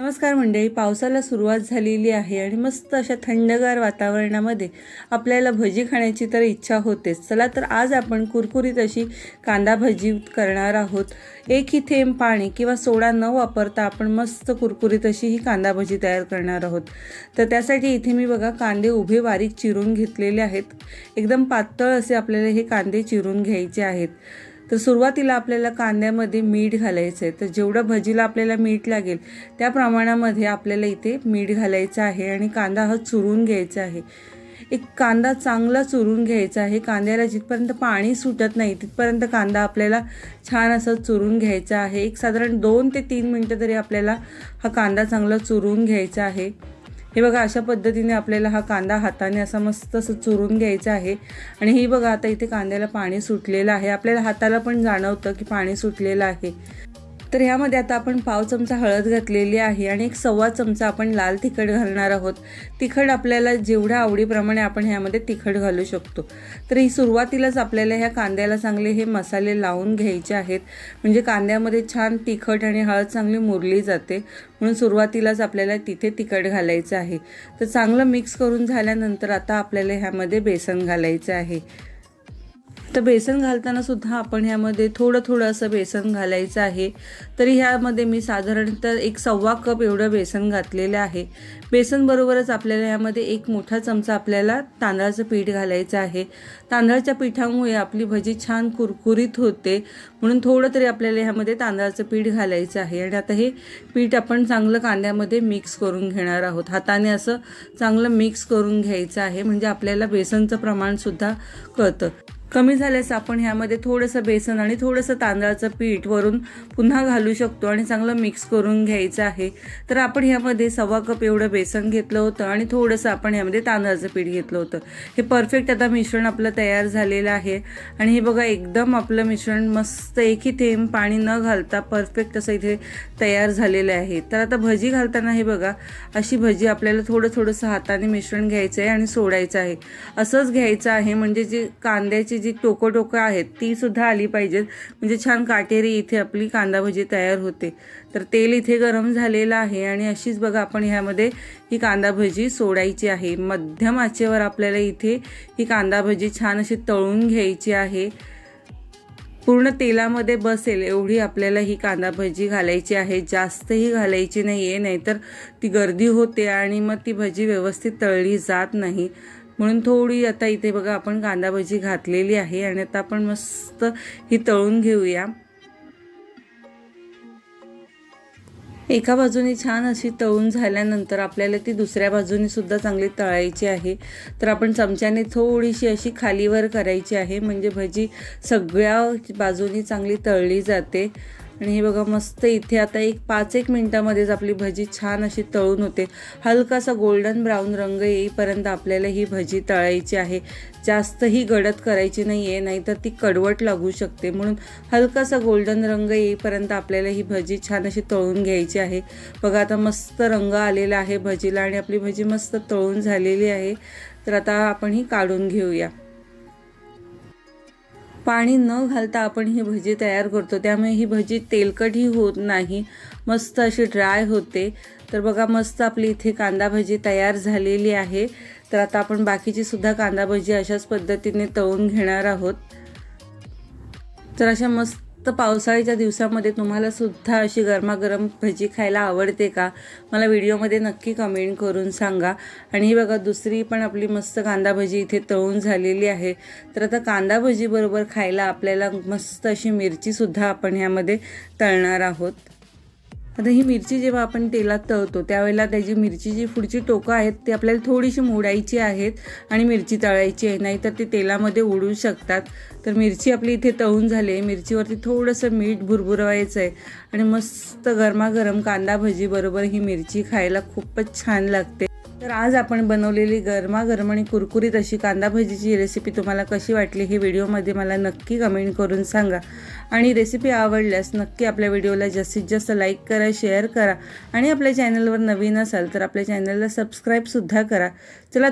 नमस्कार मंडळी, पावसाला सुरुवात झालेली आहे आणि मस्त अशा थंडगार वातावरणामध्ये आपल्याला भजी खाण्याची तर इच्छा होतेच। चला तर आज आपण कुरकुरीत अशी कांदा भजी करणार आहोत। एकही थेंब पाणी किंवा सोडा न वापरता आपण मस्त कुरकुरीत अशी ही कांदा भजी तयार करणार आहोत। तर त्यासाठी इथे मी बघा कांदे उभे बारीक चिरून घेतलेले आहेत। एकदम पातळ असे आपल्याला हे कांदे चिरून घ्यायचे आहेत। तर सुरुवातीला आपल्याला कांद्यामध्ये मीठ घालायचं आहे। तर जेवढं भजीला आपल्याला मीठ लागेल त्या प्रमाणामध्ये आपल्याला इथे मीठ घालायचं आहे आणि कांदा हा चुरून घ्यायचा आहे। एक कांदा चांगला चुरून घ्यायचा आहे। कांद्याला जिथपर्यंत पाणी सुटत नाही तिथपर्यंत कांदा आपल्याला छान असा चुरून घ्यायचा आहे। एक साधारण 2 ते 3 मिनिटं तरी आपल्याला हा कांदा चांगला चुरून घ्यायचा आहे। हे बघा अशा पद्धतीने आपल्याला हा कांदा हाताने असा मस्त असं चुरून घ्यायचा आहे। आणि ही बघा आता इथे कांद्याला पाणी सुटलेलं आहे। आपल्याला हाताला पण जाणवतं की पाणी सुटलेलं आहे। तर ह्यामध्ये आता आपण पाव चमचा हळद घातलेली आहे आणि 1.25 चमचा आपण लाल तिखट घालणार आहोत। तिखट आपल्याला जेवढ्या आवडीप्रमाणे आपण ह्यामध्ये तिखट घालू शकतो। तर ही सुरुवातीलाच आपल्याला ह्या कांद्याला चांगले हे मसाले लावून घ्यायचे आहेत, म्हणजे कांद्यामध्ये छान तिखट आणि हळद चांगली मुरली जाते। म्हणून सुरुवातीलाच आपल्याला तिथे तिखट घालायचं आहे। तर चांगलं मिक्स करून झाल्यानंतर आता आपल्याला ह्यामध्ये बेसन घालायचं आहे। तर बेसन घालताना सुद्धा आपण ह्यामध्ये थोडं असं बेसन घालायचं आहे। तरी ह्यामध्ये मी साधारणतः 1.25 कप एवढं बेसन घातलेलं आहे। बेसन बरोबरच आपल्याला ह्यामध्ये 1 मोठा चमचा आपल्याला तांदळाचं पीठ घालायचं आहे। तांदळाच्या पिठामुळे आपली भजी छान कुरकुरीत होते, म्हणून थोडं तरी आपल्याला ह्यामध्ये तांदळाचं पीठ घालायचं आहे। आणि आता हे पीठ आपण चांगलं कांद्यामध्ये मिक्स करून घेणार आहोत। हाताने असं चांगलं मिक्स करून घ्यायचं आहे, म्हणजे आपल्याला बेसनचं प्रमाण सुद्धा कळतं। कमी झाल्यास आपण ह्यामध्ये थोडंसं बेसन आणि थोडंसं तांदळाचं पीठ वरून पुन्हा घालू शकतो आणि चांगलं मिक्स करून घ्यायचं आहे। तर आपण ह्यामध्ये 1.25 कप एवढं बेसन घेतलं होतं आणि थोडंसं आपण ह्यामध्ये तांदळाचं पीठ घेतलं होतं। हे परफेक्ट आता मिश्रण आपलं तयार झालेलं आहे। आणि हे बघा एकदम आपलं मिश्रण मस्त एकही थेंब पाणी न घालता परफेक्ट असं इथे तयार झालेलं आहे। तर आता भजी घालताना हे बघा अशी भजी आपल्याला थोडंसं हाताने मिश्रण घ्यायचं आहे आणि सोडायचं आहे। असंच घ्यायचं आहे, म्हणजे जी कांद्याची जी टोकं आहेत ती सुद्धा आली पाहिजेत, म्हणजे छान काटेरी इथे आपली कांदा भजी तयार होते। तर तेल इथे गरम झालेलं आहे आणि अशीच बघा आपण ह्यामध्ये ही कांदा भजी सोडायची आहे। मध्यम आचेवर आपल्याला इथे ही कांदा भजी छान अशी तळून घ्यायची आहे। पूर्ण तेलामध्ये बसेल एवढी आपल्याला ही कांदा भजी घालायची आहे। जास्तही घालायची नाहीये, नाहीतर ती गर्दी होते आणि मग ती भजी व्यवस्थित तळली जात नाही। म्हणून थोडी आता इथे बघा आपण कांदा भजी घातलेली आहे आणि आता आपण मस्त ही तळून घेऊया। एका बाजूने छान अशी तळून झाल्यानंतर आपल्याला ती दुसऱ्या बाजूने सुद्धा चांगली तळायची आहे। तर आपण चमच्याने थोडीशी अशी खालीवर करायची आहे, म्हणजे भजी सगळ्या बाजूनी चांगली तळली जाते। आणि हे बघा मस्त इथे आता 5-1 मिनिटामध्येच आपली भजी छान अशी तळून होते। हलकासा गोल्डन ब्राऊन रंग येईपर्यंत आपल्याला ही भजी तळायची आहे। जास्तही गडद करायची नाहीये, नाहीतर ती कडवट लागू शकते। म्हणून हलकासा गोल्डन रंग येईपर्यंत आपल्याला ही भजी छान अशी तळून घ्यायची आहे। बघा आता मस्त रंग आलेला आहे भजीला आणि आपली भजी मस्त तळून झालेली आहे। तर आता आपण ही काढून घेऊया। पाणी न घालता आपण ही भजी तयार करतो, त्यामुळे ही भजी तेलकटही होत नाही, मस्त अशी ड्राय होते। तर बघा मस्त आपली इथे कांदा भजी तयार झालेली आहे। तर आता आपण बाकीची सुद्धा कांदा भजी अशाच पद्धतीने तळून घेणार आहोत। तर अशा मस्त पावसाळ्याच्या दिवसामध्ये तुम्हाला सुद्धा अशी गरमागरम भजी खायला आवडते का? मला व्हिडिओमध्ये नक्की कमेंट करून सांगा। आणि ही बघा दुसरी पण आपली मस्त कांदा भजी इथे तळून झालेली आहे। तर आता कांदा भजी बरोबर खायला आपल्याला मस्त अशी मिरची सुद्धा आपण ह्यामध्ये तळणार आहोत। आता ही मिरची जेव्हा आपण तेलात तळतो त्यावेळेला त्याची मिरची जी पुढची टोकं आहेत ती आपल्याला थोडीशी मोडायची आहेत आणि मिरची तळायची आहे, नाहीतर ती तेलामध्ये उडू शकतात। तर मिरची आपली इथे तळून झाली आहे। मिरचीवरती थोडंसं मीठ भुरभुरवायचं आहे आणि मस्त गरमागरम कांदा भजी बरोबर ही मिरची खायला खूपच छान लागते। तर आज आपण बनवलेली गरमागरम आणि कुरकुरीत अशी कांदा भजीची रेसिपी तुम्हाला कशी वाटली हे व्हिडिओमध्ये मला नक्की कमेंट करून सांगा। आणि रेसिपी आवडल्यास नक्की आपल्या व्हिडिओला जास्तीत जास्त लाईक करा, शेअर करा आणि आपल्या चॅनलवर नवीन असाल तर आपल्या चॅनलला सबस्क्राईब सुद्धा करा। चला